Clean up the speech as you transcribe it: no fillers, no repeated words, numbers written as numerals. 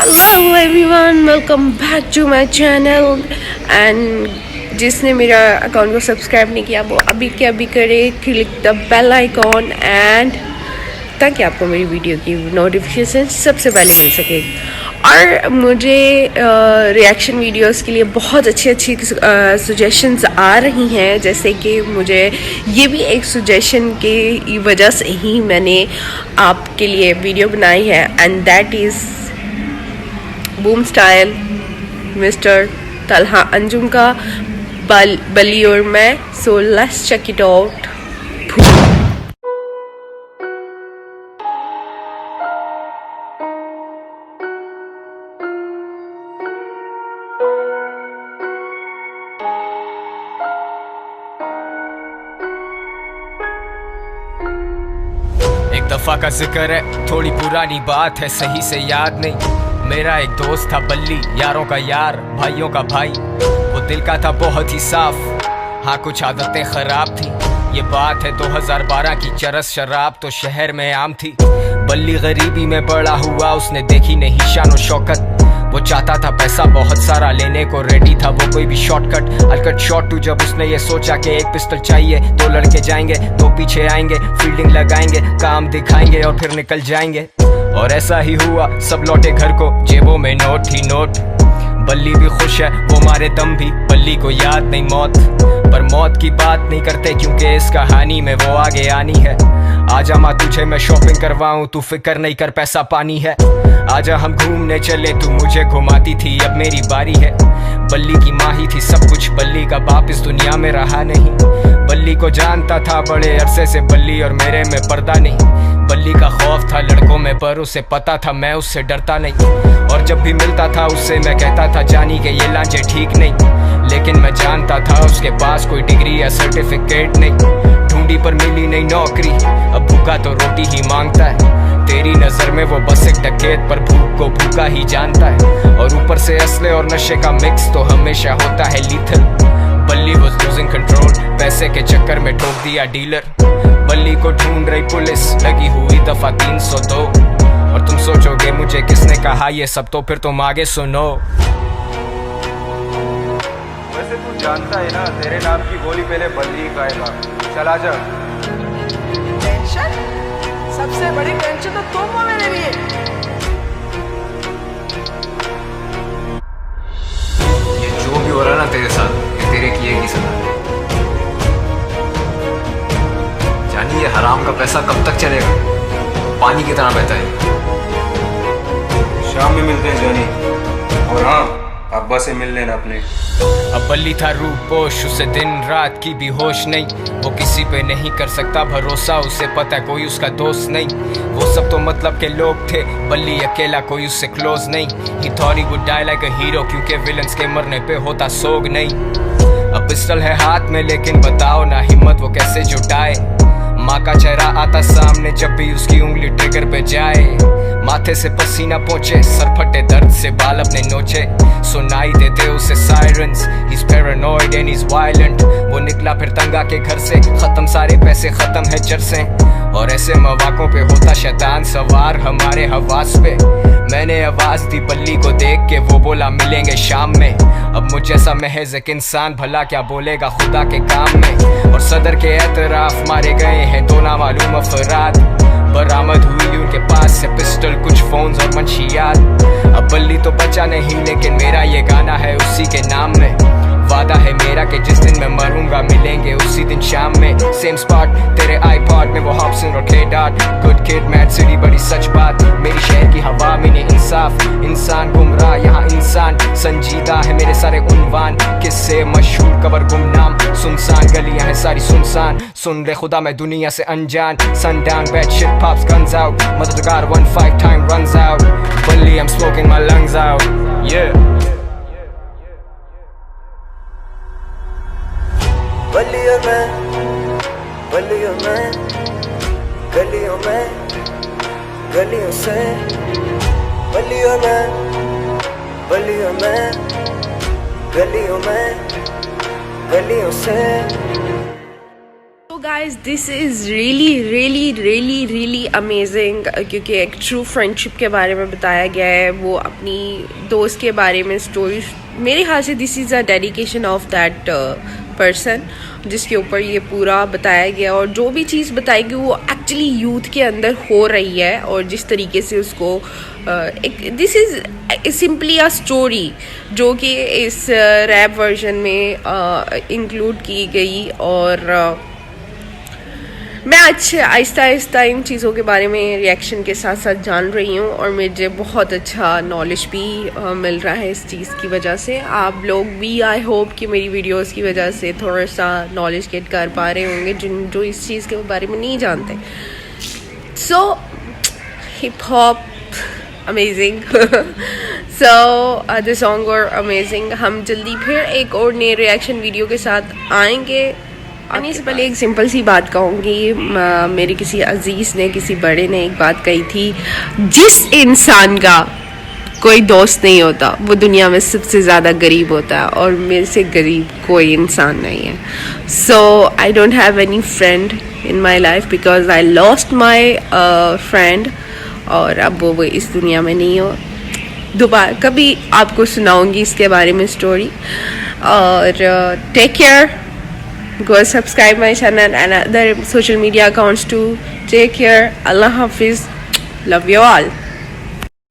Hello everyone, welcome back to my channel. And जिसने मेरा account को सब्सक्राइब नहीं किया वो अभी के अभी करे, click the bell icon and ताकि आपको मेरी वीडियो की नोटिफिकेशन सबसे पहले मिल सके। और मुझे रिएक्शन वीडियोस के लिए बहुत अच्छी सजेशंस आ रही हैं, जैसे कि मुझे ये भी एक सजेशन की वजह से ही मैंने आपके लिए वीडियो बनाई है, and that is boom style mister Talha Anjum का बली और मैं। So let's check it out. एक दफा का जिक्र है, थोड़ी पुरानी बात है, सही से याद नहीं। मेरा एक दोस्त था बल्ली, यारों का यार, भाइयों का भाई। वो दिल का था बहुत ही साफ, हाँ कुछ आदतें खराब थी। ये बात है 2012 की, चरस शराब तो शहर में आम थी। बल्ली गरीबी में बड़ा हुआ, उसने देखी नहीं शान और शौकत। वो चाहता था पैसा बहुत सारा, लेने को रेडी था वो कोई भी shortcut. I cut short to जब उसने ये सोचा कि एक पिस्टल चाहिए, दो लड़के जाएंगे, दो पीछे आएंगे, फील्डिंग लगाएंगे, काम दिखाएंगे और फिर निकल जाएंगे। और ऐसा ही हुआ, सब लौटे घर को, जेबों में नोट ही नोट। बल्ली भी खुश है, वो मारे दम भी, बल्ली को याद नहीं मौत। पर मौत की बात नहीं करते क्योंकि इस कहानी में वो आगे आनी है। आजा माँ तुझे मैं शॉपिंग करवाऊं, तू फिक्र नहीं कर पैसा पानी है। आजा हम घूमने चले, तू मुझे घुमाती थी, अब मेरी बारी है। बल्ली की माँ ही थी सब कुछ, बल्ली का बाप इस दुनिया में रहा नहीं। बल्ली को जानता था बड़े अरसे से, बल्ली और मेरे में पर्दा नहीं। बल्ली का खौफ था लड़कों में, पर उसे पता था मैं उससे डरता नहीं। और जब भी मिलता था उससे मैं कहता था जानी के ये लांचे ठीक नहीं। लेकिन मैं जानता था उसके पास कोई डिग्री या सर्टिफिकेट नहीं। ढूंढी पर मिली नहीं नौकरी, अब भूखा तो रोटी ही मांगता है। तेरी नजर में वो बस एक डकैत, पर भूख को भूखा ही जानता है। और ऊपर से असले और नशे का मिक्स तो हमेशा होता है लीथल। बल्ली was losing control, पैसे के चक्कर में ठोक दिया डीलर। बल्ली को ढूंढ रही पुलिस, लगी हुई दफा 302। और तुम सोचोगे मुझे किसने कहा ये सब, तो फिर तुम आगे सुनो। वैसे तू जानता है ना, तेरे नाम की गोली पहले बल्ली खाएगा। चला जा। टेंशन? सबसे बड़ी टेंशन तो तुम हो मेरे लिए। ये जो भी हो रहा है ना तेरे साथ, ये तेरे किए की सजा है। जानी ये हराम का पैसा कब तक चलेगा, पानी की तरह बहता है। शाम में मिलते हैं जानी, और हाँ अब्बा से मिल लेना अपने। अब बल्ली था रूपोश, उसे दिन रात की भी होश नहीं। वो किसी पे नहीं कर सकता भरोसा, उसे पता है कोई उसका दोस्त नहीं। वो सब तो मतलब के लोग थे, बल्ली अकेला कोई उससे क्लोज नहीं। He thought he would die like a hero, क्योंकि विलन्स के मरने पे होता सोग नहीं। अब पिस्टल है हाथ में, लेकिन बताओ ना हिम्मत वो कैसे जुटाए। माँ का चेहरा आता सामने जब भी उसकी उंगली ट्रिगर पे जाए। माथे से पसीना पहुंचे, सर फटे दर्द से बाल अपने नोचे। सुनाई देते उसे sirens, he's paranoid and he's violent। वो निकला फिर तंगा के घर से, खत्म सारे पैसे, खत्म है चरसें। और ऐसे मौक़ों पे होता शैतान सवार हमारे हवास पे। मैंने आवाज दी बल्ली को देख के, वो बोला मिलेंगे शाम में। अब मुझ जैसा महज एक इंसान भला क्या बोलेगा खुदा के काम में। और सदर के एतराफ मारे गए हैं दो नामालूम अफराद। बरामद हुई उनके पास से पिस्टल, कुछ फोन्स और मंशियात। अब बल्ली तो बचा नहीं, लेकिन मेरा ये गाना है उसी के नाम में। वादा है मेरा कि जिस दिन मैं मरूंगा मिलेंगे उसी दिन शाम में। सेम स्पॉट तेरे आईपॉड में, वो हॉब्सन और के dot. Good kid mad city, बड़ी सच बात। मेरी शहर की हवा में नहीं इंसाफ, इंसान गुमराह यहाँ इंसान संजीदा है। मेरे सारे उन्वान किससे मशहूर, कबर गुमनाम, सुनसान गलियां हैं सारी सुनसान। सुन ले खुदा मैं दुनिया से अनजान। Sundown, bad shit pops, guns out, मददगार 1-5 time runs out। Bully, I'm smoking my lungs out, yeah। बल्ली और मैं, बल्ली और मैं, गलियों में, गलियों से। बल्ली और मैं, बल्ली और मैं, गलियों में, गलियों से। Guys this is really amazing, क्योंकि एक ट्रू फ्रेंडशिप के बारे में बताया गया है, वो अपनी दोस्त के बारे में स्टोरी। मेरे ख्याल से this is a dedication of that person जिसके ऊपर ये पूरा बताया गया, और जो भी चीज़ बताई गई वो एक्चुअली यूथ के अंदर हो रही है, और जिस तरीके से उसको this is simply a story जो कि इस रैप वर्जन में इंक्लूड की गई। और मैं आहिस्ता आहिस्ता इन चीज़ों के बारे में रिएक्शन के साथ साथ जान रही हूँ, और मुझे बहुत अच्छा नॉलेज भी मिल रहा है इस चीज़ की वजह से। आप लोग भी आई होप कि मेरी वीडियोस की वजह से थोड़ा सा नॉलेज गेट कर पा रहे होंगे जो इस चीज़ के बारे में नहीं जानते। So hip hop amazing, so the song और अमेजिंग। हम जल्दी फिर एक और नए रिएक्शन वीडियो के साथ आएंगे। आने से पहले एक सिंपल सी बात कहूँगी, मेरे किसी अजीज़ ने, किसी बड़े ने एक बात कही थी, जिस इंसान का कोई दोस्त नहीं होता वो दुनिया में सबसे ज़्यादा गरीब होता है, और मेरे से गरीब कोई इंसान नहीं है। So I don't have any friend in my life because I lost my friend, और अब वो इस दुनिया में नहीं हो। दोबारा कभी आपको सुनाऊंगी इसके बारे में स्टोरी। और take care, go subscribe my channel and other social media accounts too. Take care. Allah Hafiz. Love you all.